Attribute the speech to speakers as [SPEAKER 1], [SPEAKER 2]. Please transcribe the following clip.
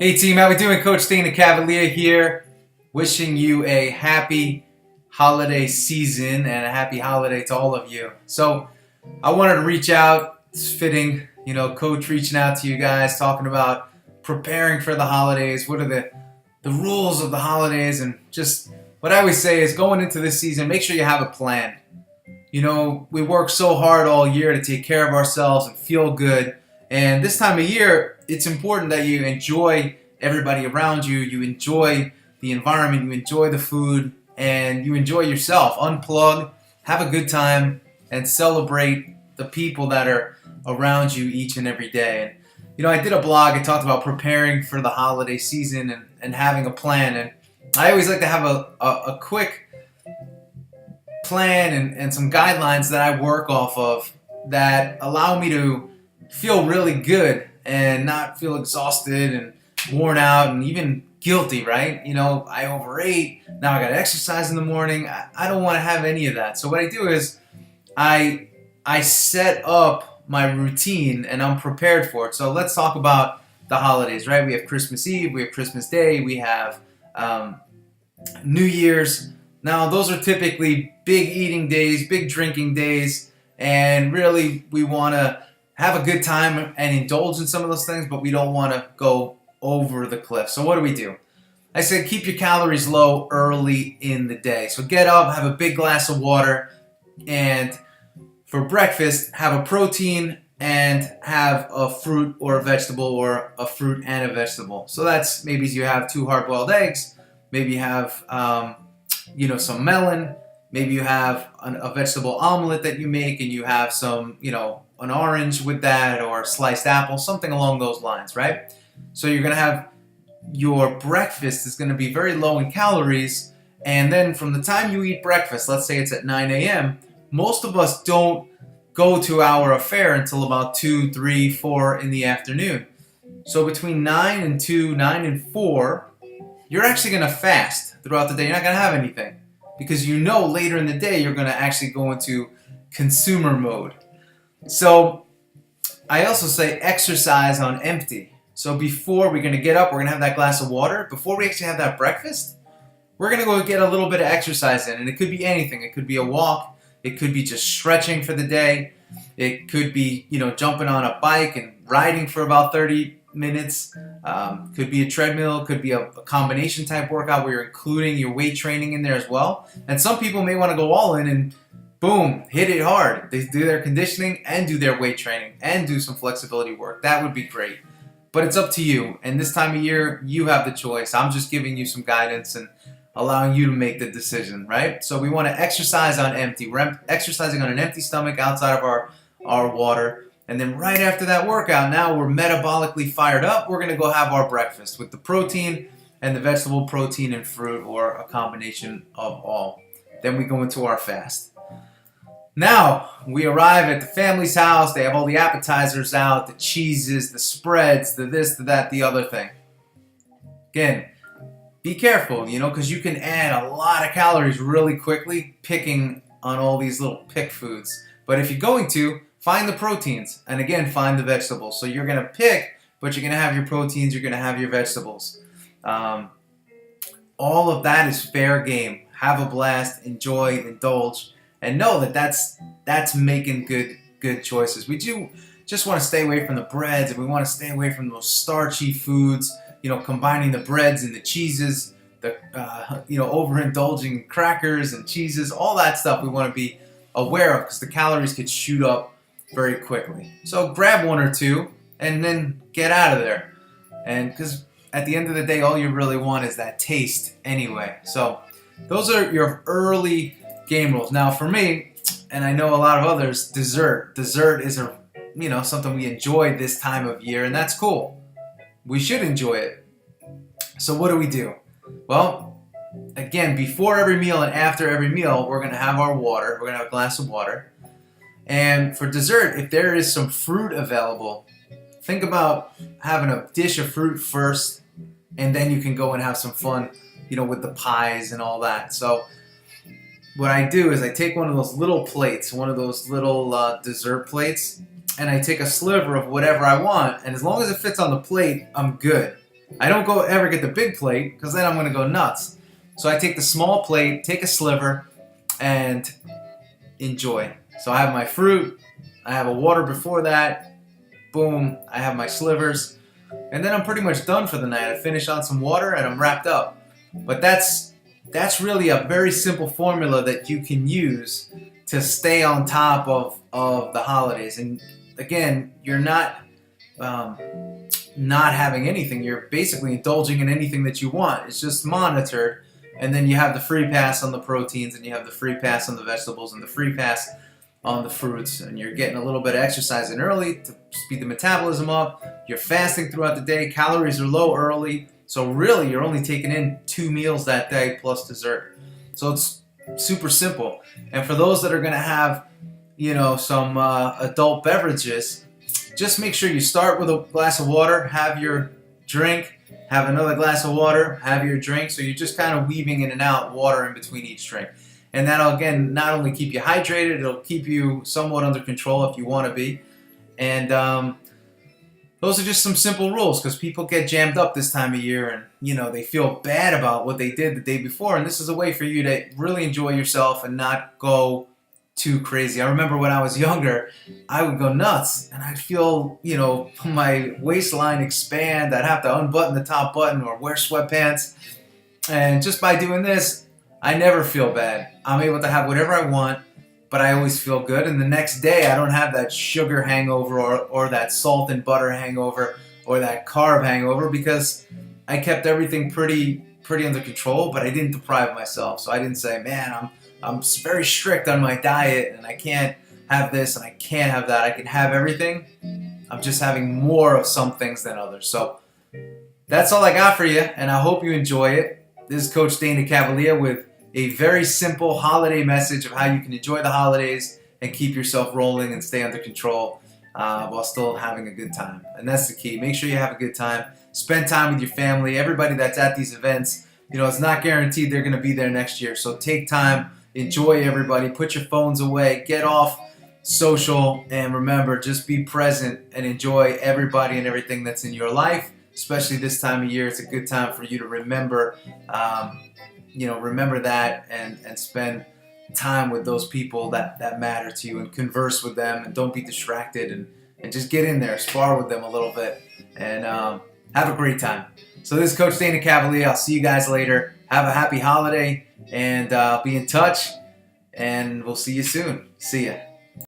[SPEAKER 1] Hey team, how we doing? Coach Dana Cavalea here, wishing you a happy holiday season and a happy holiday to all of you. So I wanted to reach out. It's fitting, Coach reaching out to you guys, talking about preparing for the holidays. What are the rules of the holidays? And just what I always say is going into this season, make sure you have a plan. We work so hard all year to take care of ourselves and feel good. And this time of year, it's important that you enjoy everybody around you, you enjoy the environment, you enjoy the food, and you enjoy yourself. Unplug, have a good time, and celebrate the people that are around you each and every day. And, I did a blog, I talked about preparing for the holiday season and having a plan. And I always like to have a quick plan and some guidelines that I work off of that allow me to feel really good and not feel exhausted and worn out and even guilty, right? I overate, now I gotta exercise in the morning. I don't want to have any of that. So what I do is I set up my routine and I'm prepared for it. So let's talk about the holidays, right? We have Christmas Eve, we have Christmas Day, we have New Year's. Now those are typically big eating days, big drinking days, and really we want to have a good time and indulge in some of those things, but we don't want to go over the cliff. So what do? I said keep your calories low early in the day. So get up, have a big glass of water, and for breakfast, have a protein and have a fruit or a vegetable, or a fruit and a vegetable. So that's maybe you have 2 hard-boiled eggs, maybe you have some melon, maybe you have a vegetable omelet that you make, and you have some, an orange with that, or sliced apple, something along those lines, right? So you're going to have your breakfast is going to be very low in calories, and then from the time you eat breakfast, let's say it's at 9 a.m., most of us don't go to our affair until about 2, 3, 4 in the afternoon. So between 9 and 2, 9 and 4, you're actually going to fast throughout the day. You're not going to have anything because later in the day you're going to actually go into consumer mode. So I also say exercise on empty. So before we're going to get up, we're going to have that glass of water. Before we actually have that breakfast, we're going to go get a little bit of exercise in. And it could be anything. It could be a walk. It could be just stretching for the day. It could be, jumping on a bike and riding for about 30 minutes. Could be a treadmill. Could be a combination type workout where you're including your weight training in there as well. And some people may want to go all in and boom, hit it hard. They do their conditioning and do their weight training and do some flexibility work. That would be great. But it's up to you. And this time of year, you have the choice. I'm just giving you some guidance and allowing you to make the decision, right? So we want to exercise on empty. We're exercising on an empty stomach outside of our water. And then right after that workout, now we're metabolically fired up. We're going to go have our breakfast with the protein and the vegetable protein and fruit, or a combination of all. Then we go into our fast. Now, we arrive at the family's house. They have all the appetizers out, the cheeses, the spreads, the this, the that, the other thing. Again, be careful, because you can add a lot of calories really quickly picking on all these little pick foods. But if you're going to, find the proteins. And again, find the vegetables. So you're going to pick, but you're going to have your proteins, you're going to have your vegetables. All of that is fair game. Have a blast, enjoy, indulge. And know that that's making good choices. We do just want to stay away from the breads, and we want to stay away from those starchy foods. Combining the breads and the cheeses, overindulging in crackers and cheeses, all that stuff we want to be aware of because the calories could shoot up very quickly. So grab 1 or 2 and then get out of there. And because at the end of the day, all you really want is that taste anyway. So those are your early game rules. Now for me, and I know a lot of others, dessert is something we enjoy this time of year, and that's cool. We should enjoy it. So what do? Well, again, before every meal and after every meal, we're going to have our water. We're going to have a glass of water. And for dessert, if there is some fruit available, think about having a dish of fruit first, and then you can go and have some fun, with the pies and all that. So what I do is I take one of those little plates, one of those little dessert plates, and I take a sliver of whatever I want, and as long as it fits on the plate, I'm good. I don't ever get the big plate because then I'm going to go nuts. So I take the small plate, take a sliver, and enjoy. So I have my fruit, I have a water before that, boom, I have my slivers, and then I'm pretty much done for the night. I finish on some water and I'm wrapped up. But that's really a very simple formula that you can use to stay on top of the holidays. And again, you're not having anything. You're basically indulging in anything that you want. It's just monitored. And then you have the free pass on the proteins, and you have the free pass on the vegetables, and the free pass on the fruits. And you're getting a little bit of exercise in early to speed the metabolism up. You're fasting throughout the day. Calories are low early. So really, you're only taking in 2 meals that day plus dessert. So it's super simple. And for those that are going to have, some adult beverages, just make sure you start with a glass of water, have your drink, have another glass of water, have your drink. So you're just kind of weaving in and out water in between each drink. And that'll, again, not only keep you hydrated, it'll keep you somewhat under control if you want to be. And those are just some simple rules, because people get jammed up this time of year and, they feel bad about what they did the day before. And this is a way for you to really enjoy yourself and not go too crazy. I remember when I was younger, I would go nuts and I'd feel, my waistline expand. I'd have to unbutton the top button or wear sweatpants. And just by doing this, I never feel bad. I'm able to have whatever I want, but I always feel good. And the next day, I don't have that sugar hangover or that salt and butter hangover or that carb hangover, because I kept everything pretty under control, but I didn't deprive myself. So I didn't say, man, I'm very strict on my diet and I can't have this and I can't have that. I can have everything. I'm just having more of some things than others. So that's all I got for you, and I hope you enjoy it. This is Coach Dana Cavalea with a very simple holiday message of how you can enjoy the holidays and keep yourself rolling and stay under control while still having a good time. And that's the key. Make sure you have a good time. Spend time with your family. Everybody that's at these events, it's not guaranteed they're going to be there next year. So take time. Enjoy everybody. Put your phones away. Get off social. And remember, just be present and enjoy everybody and everything that's in your life. Especially this time of year, it's a good time for you to remember, remember that and spend time with those people that matter to you and converse with them, and don't be distracted, and just get in there, spar with them a little bit, and have a great time. So this is Coach Dana Cavalea. I'll see you guys later. Have a happy holiday, and be in touch, and we'll see you soon. See ya.